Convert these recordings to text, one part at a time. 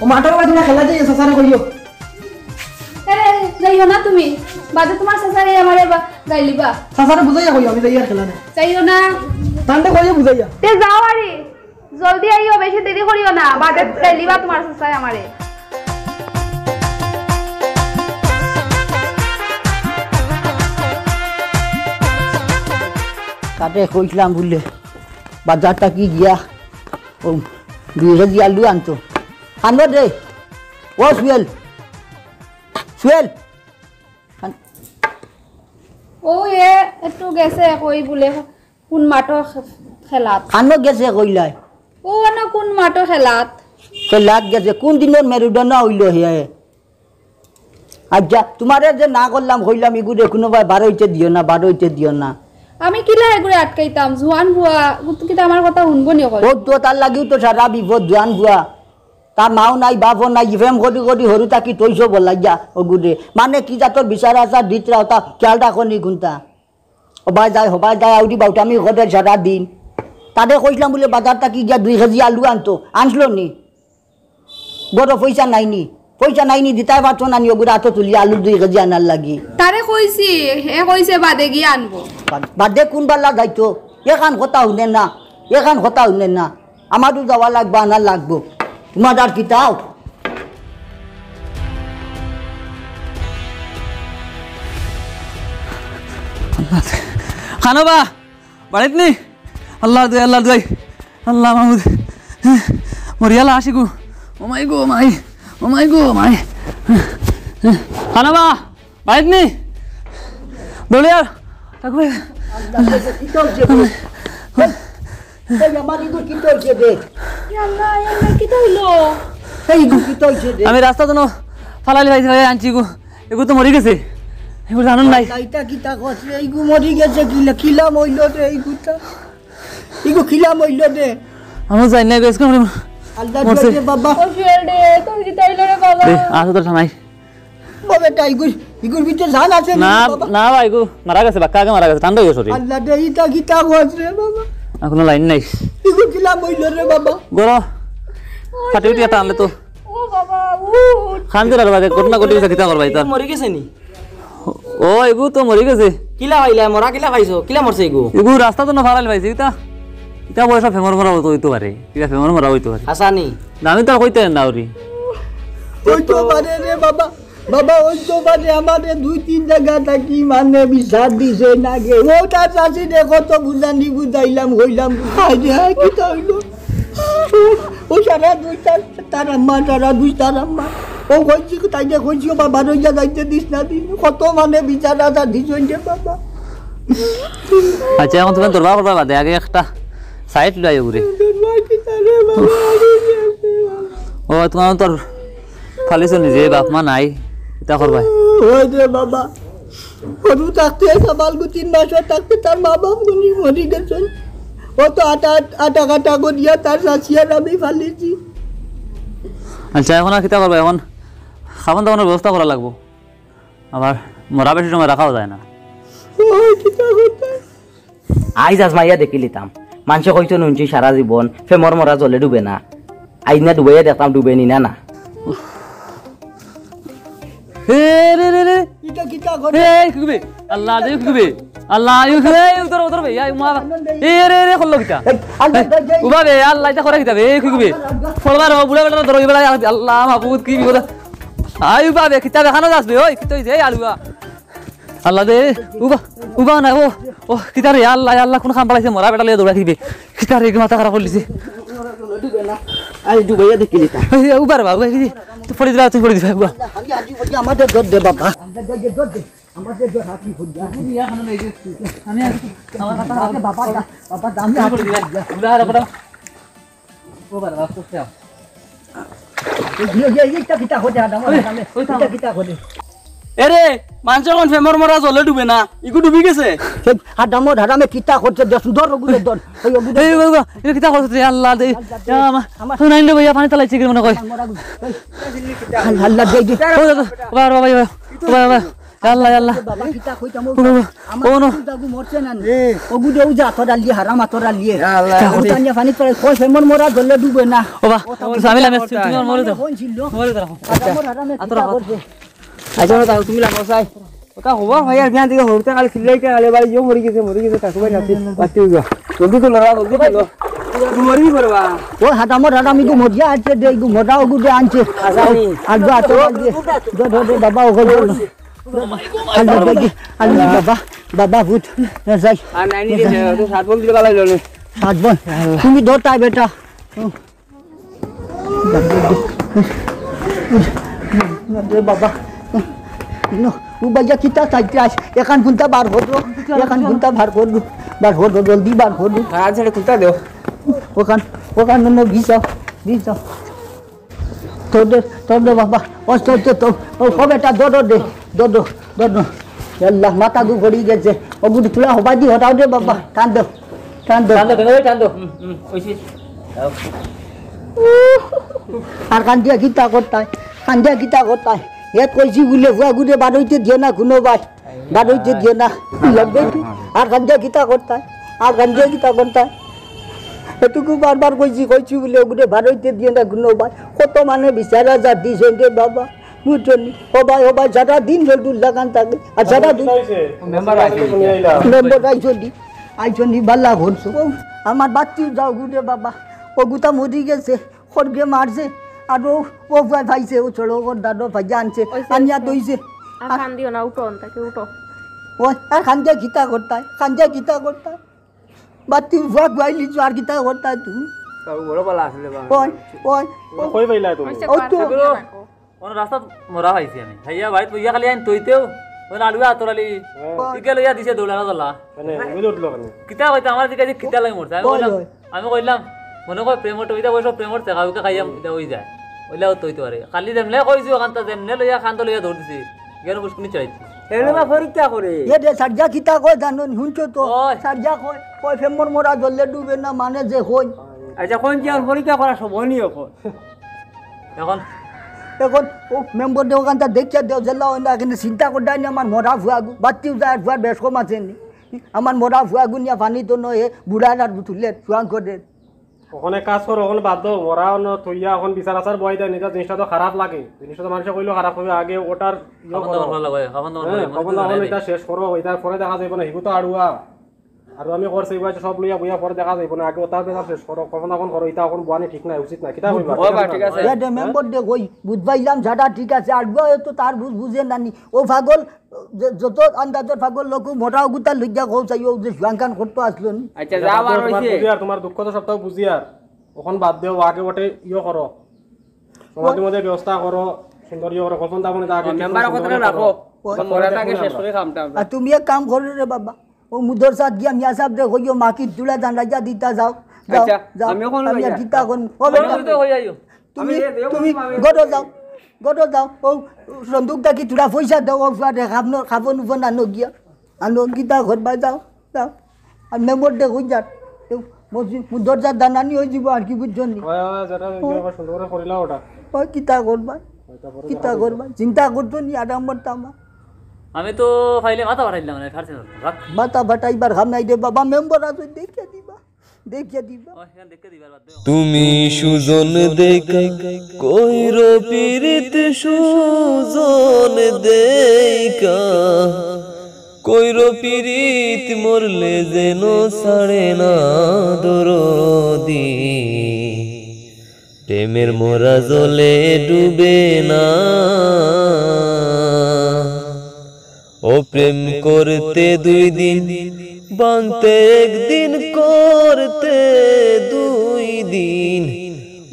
ও মাঠের বাড়ি না খেলা যাই সাসারে কইও আরে যাইও না তুমি বাদে তোমার সাসারে আমারে গাইলিবা সাসারে বুঝাইয়া কইও আমি যাই আর খেলা না যাইও না তান্ডে কইও বুঝাইয়া তে যাও আরে জলদি আইও বেশি দেরি করিও না বাদে গাইলিবা তোমার সাসারে আমারে কাটে কইছিলাম বললে বাজারটা কি গিয়া ও 2 কেজি আলু আনতো আনবো রে ও সুয়েল ও এ একটু গেছে কই বলে কোন মাঠো খেলাত আনবো গেছে কইলাই ও না কোন মাঠো খেলাত গেছে কোন দিনের মেরুদণ্ড হইল হে আচ্ছা তোমারে যে না করলাম কইলাম এগুলো কোনোবাই 12 দিও না আমি কিলা এগুলো আটকাইতাম জোয়ান বুয়া কিন্তু আমার কথা শুনবো নি কই ও তো তার লাগিও তো সারা বিপদ জোয়ান বুয়া তার মাও নাই বাপও নাই ফেম করি হরু তাকি তৈছো বলাইয়া ওগুদে মানে কি জাতর বিচার আসার দিতরা তা খেয়াল রাখনি গুনতা হবাই যায় আউটি বাউটা আমি ঘরে সারা দিন তাদের কইলাম বলে বাজারটা কি গিয়া 2 কেজি আলু আনলো নি বড় পয়সা নাইনি দিতাই পারতো না নি ওগুলো হাতে তুলি আলু 2 কেজি আনার লাগি তারে কইছি হে কইছে বাদে গিয়ে আনবো বাদে কোন বালা যাইতো এখান কথা শুনে না আমারও যাওয়া লাগবো আনার লাগবো তোমার আর কি তাও খানো বা বাড়িত নি আল্লাহ দুই আল্লাহ মাহমুদ মরিয়ালা আসি গো ও মাই গো খানো বা বাড়িত নি দলিয়ার থাকবে আমি রাস্তা তো ফালালি ভাই আনছি গো এগুলো তো মরি গেছে এগুলো জানুন নাই মরি গেছে কিলা মইল রে কিলা মইল রে আমি যাই না গেছ বাবা আসো তো থামাই ইগুর ভিতরে জান আছে না ভাই গো মারা গেছে বাক্কা আগে মারা গেছে ঠান্ডা হয়ে গেছে আল্লাহ রে ইটা কিতা কইছ রে বাবা এখনো লাইন নাই ইগুর কিলা মইল রে বাবা গরো ফাটি উঠি এটা আনলে তো ও বাবা খান্দি আর বাদে ঘটনা ঘটি গেছে কিতা করবাই তার মরি গেছে নি ও এগু তো মরি গেছে কিলা হইলা মরা কিলা পাইছো কিলা মরছে এগু রাস্তা তো না ফালালি পাইছে এটা বয়সা ফেমর মরা হইতো পারে কিলা ফেমর মরা হইতো পারে হাসানি আমি তো কইতে না ওরি হইতো পারে রে বাবা হইতো পারে আমাদের 2-3 জায়গা থাকি মানে বিচার দিছে না গে ওটা চাষি দেখো তো বুঝাইলাম হইলাম কি হইলো ও সারা 2 তার আম্মা ও কইছি তাই যে কইছি বাবা রইয়া যাইতে দিস না দিন কত মানে বিচার আদা দিছই রে বাবা আচ্ছা এখন তুমি দরবার করবা বাদে আগে একটা সাইড লই ঘুরে ও তোমার তোর ফালিছ নিজে বাপ মা নাই এটা করবা ওই রে বাবা ওরু থাকতে সবাল 3 মাস থাকতে তার মা বাপ গুলি মরি গেছেন ও তো আটা কাটা করিয়া তার শাশিয়ার আমি ফালিছি আচ্ছা এখন আর কিতা করবা এখন খাবার দাবানোর ব্যবস্থা করা লাগবো আবার মরা বেশি সময় রাখাও যায় না আইজ মাইয়া দেখি লিতাম মানুষ কইতো নুনছি সারা জীবন ফেমর মরা জলে ডুবে না আইজ না ডুবাইয়া দেখতাম ডুবে নি না আল্লাহ উতর বে রে খল্লো কিতা উবা বে আল্লাহ এটা করে কিতা বে খুকবে ফলবার বুড়া বেটা ধরই বেলা আল্লাহ মাহবুব কি বিপদ আই উবা বে কিতা দেখানো যাসবে ওই কিতই যে আলুয়া আল্লাহ দে উবা না ও কিতা রে আল্লাহ কোন খাম পালাইছে মরা বেটা লইয়া দৌড়া দিবে কিতা রে মাথা খারাপ করলিছে আই ডুবাইয়া দেখি লিতা উবার বাবু তুই পড়ে দিবা উবা আমাদের জোর দে বাবা আমাদের জোর হাতি ফুজা আমি আমার কথা বাবা দাম পড়ে দিবা উড়া বড় ও বাবা করতে আও এইটা কিতা হতে দাম ওইটা কিতা হতে এরে মানুষ কোন ফেমর মরা জলে ডুবে না ইগু ডুবি গেছে আর দামো ধারামে কিতা করতে সুন্দর গুলে দর এই বাবা এটা কিতা করতে আল্লাহ দে আমার নাইলে ভাইয়া পানি তালাইছে কি মনে কই আল্লাহ দে বাবা বাবা আল্লাহ আল্লাহ বাবা কিতা কইতাম ও নো আমার দাগু মরছে না ওগু দেউ যা তো ডালিয়ে হারাম আতো ডালিয়ে উতানিয়া পানি পড়ে কই ফেমন মোরা জলে ডুবে না ও বা সামিল আমি তুমি মরে দাও কোন ছিল মরে দাও আমার হারামে কিতা করছে আচ্ছা তাও তুমি লাগো চাই ওটা হবা ভাই আর বিয়ান দিকে হরতে কাল সিলাই কে আলে বাড়ি ইও মরি গেছে কাকু ভাই নাতি পাতি গো জলদি তো লড়া জলদি তো তুমি মরি করবা ও হাটামর হাটামি গু মরিয়া আছে দে গু মোটা ওগু দে আনছে আর যা তো দিয়ে দে বাবা ওগু আল্লাহ বাবা বাবা ভূত যাই আর নাইনি দে তো সাত বল দিলে গালাই ললে সাত বল তুমি ধরতাই বেটা বাবা ও বাজা কিতা চাইতে আস এখান ঘন্টা বার হতো এখান ঘন্টা বার করবো জলদি বার করবো আর ছেড়ে কুতা দেও ওখান ভিসাও তোদের বাবা অস্ত তো ও বেটা দো আল্লাহ মাথা গু গড়ি গেছে ও গুটি তুলা হবা দি হটাও দে বাবা টান দো ওইছি আর কান্দিয়া কিতা করতাই এত কইছি বলে হুয়া গুড়ে বাড়ইতে দিও না কোনো বাড়ইতে দিও না লাগবে আর কান্দিয়া কিতা করতাই এটুকু বারবার কইছি বলে গুড়ে বাড়ইতে দিও না কোনো কত মানে বিচারা যা দিছে রে বাবা বুঝছেন হবাই সারা দিন রোদুর লাগান থাকে আর সারা দিন মেম্বার আইসনি বাল্লা ঘুরছো আমার বাচ্চি যাও গুড়ে বাবা ও গুতা মরি গেছে খড়গে মারছে আর ও ভাইছে ও ছোড়ো ওর দাদো ভাইয়া আনছে আনিয়া দইছে আর খান দিও না উঠো তাকে উঠো ও আর খানজা গীতা করতাই বাতি ভুয়া গুয়াইলি আর গীতা করতাই তুমি তাও বড় পালা আসলে বা ওই কই পাইলা তুমি ও তো কোন রাস্তা মরা হইছি আমি ভাইয়া ভাই তুইয়া খালি আইন তইতেও ওন আলুয়া আতরালি ইকে লইয়া দিছে দৌড়ানো দলা মানে তুমি উঠলো কেন কিতা কইতা আমার দিকে যে কিতা লাগি মরছে আমি কইলাম মনে কই প্রেমর টইতা কইছো প্রেমর টাকা উকে খাইয়াম এটা হই যায় ওইলাও তইতো আরে খালি যেমনে কইছো কান্তা যেমনে লইয়া খান্ত লইয়া দৌড় দিছি গের বুঝকুনি চাইছি এনে পরীক্ষা করে এ দে সারজা কিতা কই জানো হুনছো তো সারজা কই ফেমর মোরা জলে ডুবে না মানে যে হই আচ্ছা কোন কি আর পরীক্ষা করা সময় নিও এখন ও মেম্বার দেও কান্তা দেখিয়া দেও জেলা ওনা কিন্তু চিন্তা করদাই না আমার মরা ভুয়াগু বাতিও যায় ভুয়া বেশ কম আছে নি আমার মরা ভুয়াগু নিয়া পানি তো নয় বুড়া না তুলে চুয়াং করে ওখানে কাজ করো ওখানে বাদ দাও মরা থইয়া এখন বিচার আচার বয় দেয় নিজের জিনিসটা তো খারাপ লাগে জিনিসটা তো মানুষে কইলেও খারাপ হবে আগে ওটার এটা শেষ করো এটার পরে দেখা যাইব না হিগু তো আড়ুয়া আর আমি করছি সব লইয়া বইয়া পরে দেখা যাইব না আগে ওটার বেলা শেষ করো কখন এখন করো এটা এখন বানি ঠিক নাই উচিত না কিতা কইবা ঠিক আছে এ মেম্বার দে কই বুঝবাইলাম যাটা ঠিক আছে আড়ুয়া তো তার বুঝে নানি ও পাগল যত আন্দাজের পাগল লোক মোটা গুতা লইয়া কও চাইও যে সুয়াঙ্কান করতে আসলো নি আচ্ছা যাও আর হইছে তোমার দুঃখ তো সবটাও বুঝি আর ওখান বাদ দেও আগে ওটে করো সমাজের মধ্যে ব্যবস্থা করো সুন্দর করো কখন দাবনে আগে মেম্বার কথা রাখো মরাটাকে শেষ করে কামটা আর তুমি এক কাম করো রে বাবা ও মুদর সাথ গিয়া মিয়া সাহেব রে কইও মাকি তুলা দান রাজা দিতা যাও আচ্ছা আমি ওখানে আমি গীতা কোন ও বেটা তুমি গড় যাও ও সন্দুকটা কি তোরা পয়সা দাও ও ফাটে খাবো নুবো না নগিয়া আর গীতা ঘর বাই যাও আর মেম্বার দে কই যাত মুদর সাথ দানানি হয়ে যাব আর কি বুঝছো নি সুন্দর করে করিলা ওটা ও কিতা করবা চিন্তা করতো নি আরাম করতাম আমি তো ফাইলে মাথা বাড়াইলাম মানে ফারছে রাখ মাথা বাটাইবার হাম নাই দে বাবা মেম্বার আছে দেখিয়া দিবা দেখে দিবার বাদ দে তুমি সুজন দেখা কইর পীড়িত সুজন দেখা কইর পীড়িত মরলে যেন ছাড়ে না দরদি প্রেমের মোরা জলে ডুবে না ও প্রেম করতে 2 দিন বাংতে একদিন করতে 2 দিন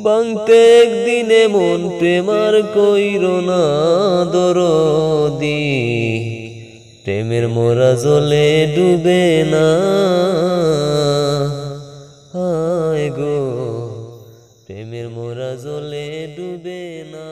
বাংতে একদিন এমন প্রেমার কইর না দরদি প্রেমের মোরা জলে ডুবে না হায় গো প্রেমের মোরা জলে ডুবে না।